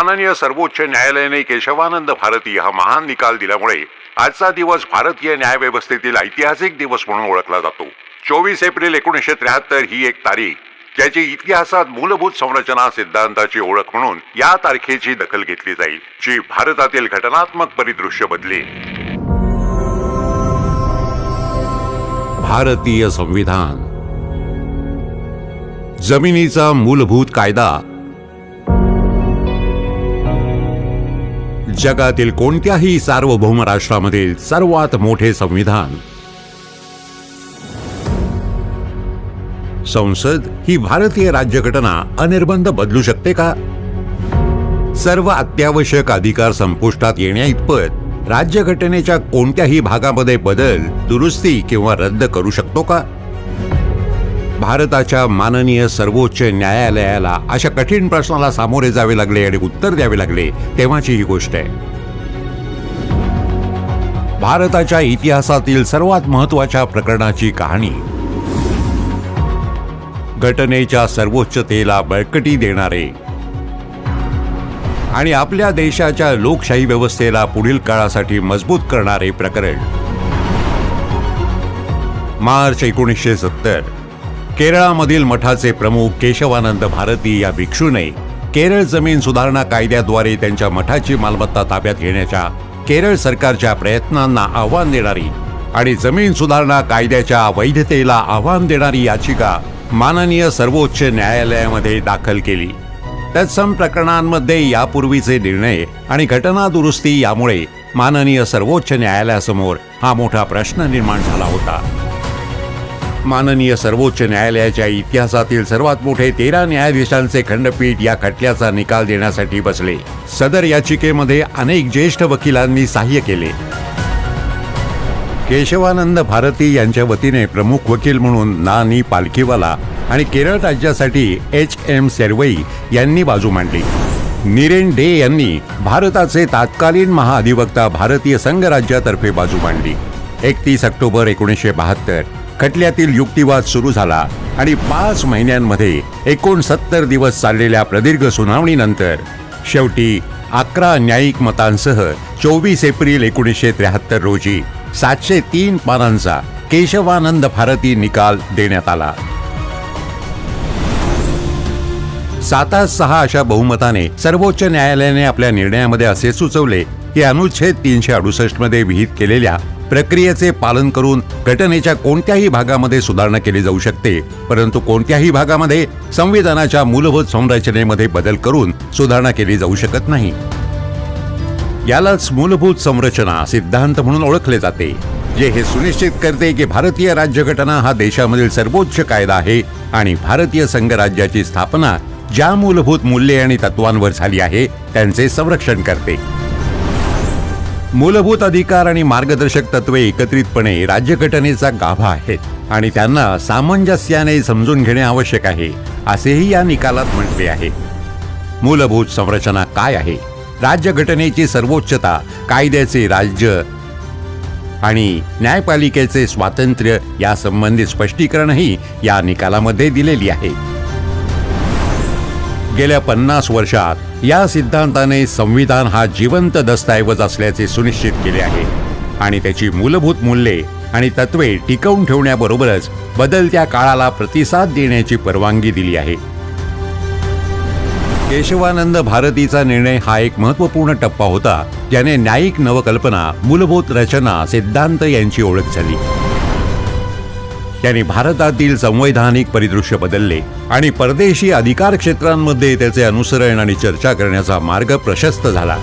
माननीय सर्वोच्च न्यायालयाने केशवानंद भारती हा महान निकाल दिल्यामुळे आजचा दिवस भारतीय न्यायव्यवस्थेतील ऐतिहासिक दिवस म्हणून ओळखला जातो। 24 एप्रिल 1973 ही एक तारीख ज्याची इतिहासात मूलभूत संरचना सिद्धांताची ओळख म्हणून या तारखेची दखल घेतली जाईल, जी भारतातील घटनात्मक परिदृश्य बदलेल। भारतीय संविधान, जमिनीचा मूलभूत कायदा, जगातील कोणत्याही सार्वभौम राष्ट्रामधील सर्वात मोठे संविधान। संसद ही भारतीय राज्यघटना अनिर्बंध बदलू शकते का? सर्व अत्यावश्यक अधिकार संपुष्टात येण्याइतपत राज्यघटनेच्या कोणत्याही भागामध्ये बदल, दुरुस्ती किंवा रद्द करू शकतो का? भारताच्या माननीय सर्वोच्च न्यायालयाला अशा कठीण प्रश्नाला सामोरे जावे लागले आणि उत्तर द्यावे लागले तेव्हाची ही गोष्ट आहे। भारताच्या इतिहासातील सर्वात महत्त्वाच्या प्रकरणाची कहाणी, घटनेच्या सर्वोच्चतेला बळकटी देणारे आणि आपल्या देशाच्या लोकशाही व्यवस्थेला पुढील काळासाठी मजबूत करणारे प्रकरण। मार्च 1970 केरळामधील मठाचे प्रमुख केशवानंद भारती या भिक्षूने केरळ जमीन सुधारणा कायद्याद्वारे त्यांच्या मठाची मालमत्ता ताब्यात घेण्याच्या केरळ सरकारच्या प्रयत्नांना आव्हान देणारी आणि जमीन सुधारणा कायद्याच्या वैधतेला आव्हान देणारी याचिका माननीय सर्वोच्च न्यायालयामध्ये दाखल केली। तत्सम प्रकरणांमध्ये यापूर्वीचे निर्णय आणि घटना दुरुस्ती यामुळे माननीय सर्वोच्च न्यायालयासमोर हा मोठा प्रश्न निर्माण झाला होता। माननीय सर्वोच्च न्यायालयाच्या इतिहासातील सर्वात मोठे 13 न्यायाधीशांचे खंडपीठ या खटल्याचा निकाल देण्यासाठी बसले। सदर याचिकेमध्ये अनेक ज्येष्ठ वकिलांनी सहाय्य केले। केशवानंद भारती यांच्या वतीने प्रमुख वकील म्हणून नानी पालखीवाला आणि केरळ राज्यासाठी HM सेर्वई यांनी बाजू मांडली। नीरेन डे यांनी भारताचे तत्कालीन महाअधिवक्ता भारतीय संघराज्यातर्फे बाजू मांडली। 31 ऑक्टोबर 1972 खटल्यातील युक्तिवाद सुरू झाला आणि 5 महिन्यांमध्ये एकूण 70 दिवस चाललेल्या प्रदीर्घ सुनावणीनंतर शेवटी 11 न्यायिक मतांसह 24 एप्रिल 1973 रोजी 703 पानांचा केशवानंद भारती निकाल देण्यात आला। 7-6 अशा बहुमताने सर्वोच्च न्यायालयाने आपल्या निर्णयामध्ये असे सुचवले की अनुच्छेद 368 मध्ये विहित केलेल्या प्रक्रियेचे पालन करून घटनेच्या कोणत्याही भागामध्ये सुधारणा केली जाऊ शकते, परंतु कोणत्याही भागामध्ये संविधानाच्या मूलभूत संरचनेमध्ये बदल करून सुधारणा केली जाऊ शकत नाही। यालाच मूलभूत संरचना सिद्धांत म्हणून ओळखले जाते, जे हे सुनिश्चित करते की भारतीय राज्यघटना हा देशामधील सर्वोच्च कायदा आहे आणि भारतीय संघराज्याची स्थापना ज्या मूलभूत मूल्ये आणि तत्वांवर झाली आहे त्यांचे संरक्षण करते। मूलभूत अधिकार आणि मार्गदर्शक तत्वे एकत्रितपणे राज्यघटनेचा गाभा आहेत आणि त्यांना सामंजस्याने समजून घेणे आवश्यक आहे, असेही या निकालात म्हटले आहे। मूलभूत संरचना काय आहे? राज्यघटनेची सर्वोच्चता, कायद्याचे राज्य आणि न्यायपालिकेचे स्वातंत्र्य या संबंधित स्पष्टीकरणही या निकालामध्ये दिलेली आहे। गेल्या 50 वर्षात या सिद्धांताने संविधान हा जिवंत दस्तऐवज असल्याचे सुनिश्चित केले आहे आणि त्याची मूलभूत मूल्ये आणि तत्वे टिकवून ठेवण्याबरोबरच बदलत्या काळाला प्रतिसाद देण्याची परवानगी दिली आहे। केशवानंद भारतीचा निर्णय हा एक महत्त्वपूर्ण टप्पा होता, ज्याने न्यायिक नवकल्पना, मूलभूत रचना, सिद्धांत यांची ओळख झाली। त्यांनी भारतातील संवैधानिक परिदृश्य बदलले आणि परदेशी अधिकार क्षेत्रांमध्ये त्याचे अनुसरण आणि चर्चा करण्याचा मार्ग प्रशस्त झाला।